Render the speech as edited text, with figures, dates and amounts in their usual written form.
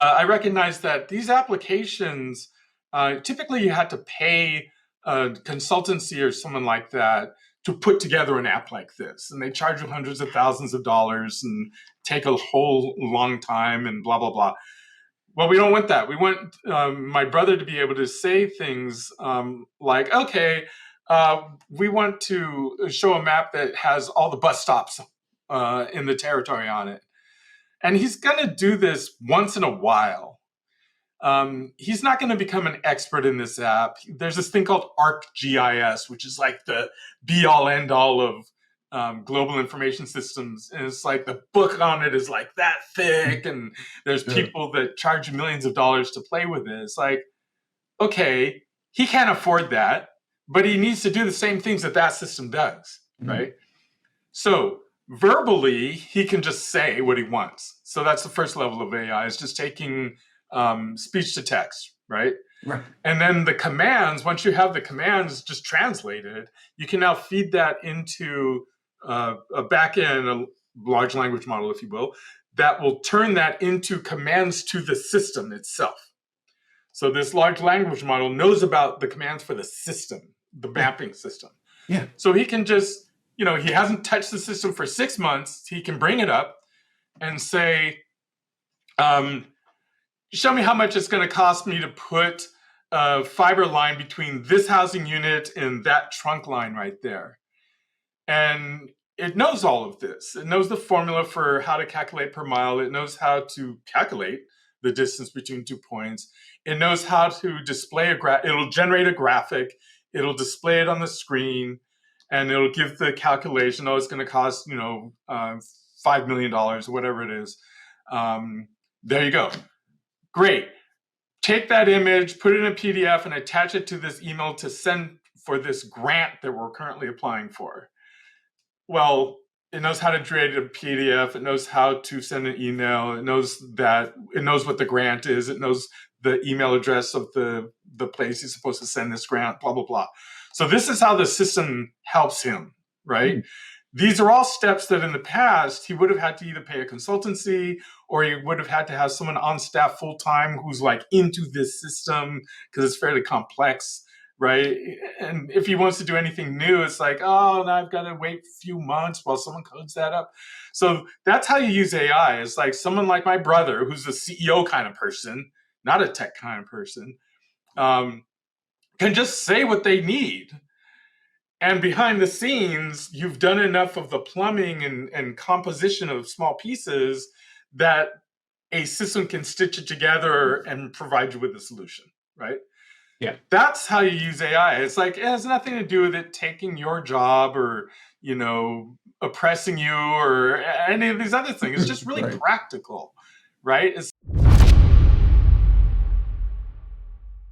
I recognize that these applications, typically you had to pay a consultancy or someone like that to put together an app like this. And they charge you hundreds of thousands of dollars and take a whole long time and blah, blah, blah. Well, we don't want that. We want my brother to be able to say things like, okay, we want to show a map that has all the bus stops in the territory on it. And he's going to do this once in a while. He's not going to become an expert in this app. There's this thing called ArcGIS, which is like the be all end all of global information systems. And it's like the book on it is like that thick. And there's people that charge millions of dollars to play with it. It's like, okay, he can't afford that, but he needs to do the same things that that system does, right? So verbally, he can just say what he wants. So that's the first level of AI, is just taking speech to text, right? Right. And then the commands, once you have the commands just translated, you can now feed that into a backend, a large language model, if you will, that will turn that into commands to the system itself. So this large language model knows about the commands for the system, the mapping system. Yeah. So he can just, he hasn't touched the system for 6 months. He can bring it up and say, show me how much it's going to cost me to put a fiber line between this housing unit and that trunk line right there. And it knows all of this. It knows the formula for how to calculate per mile. It knows how to calculate the distance between 2 points. It knows how to display it'll generate a graphic. It'll display it on the screen, and it'll give the calculation. Oh, it's going to cost, $5 million or whatever it is. There you go. Great. Take that image, put it in a PDF, and attach it to this email to send for this grant that we're currently applying for. Well, it knows how to create a PDF. It knows how to send an email. It knows what the grant is. It knows the email address of the place he's supposed to send this grant, blah, blah, blah. So this is how the system helps him, right? These are all steps that in the past, he would have had to either pay a consultancy, or he would have had to have someone on staff full time who's like into this system, because it's fairly complex, right? And if he wants to do anything new, it's like, oh, now I've got to wait a few months while someone codes that up. So that's how you use AI. It's like someone like my brother, who's a CEO kind of person, not a tech kind of person, can just say what they need. And behind the scenes, you've done enough of the plumbing and composition of small pieces that a system can stitch it together and provide you with a solution, right? Yeah. That's how you use AI. It's like, it has nothing to do with it taking your job or, oppressing you or any of these other things. It's just really practical, right?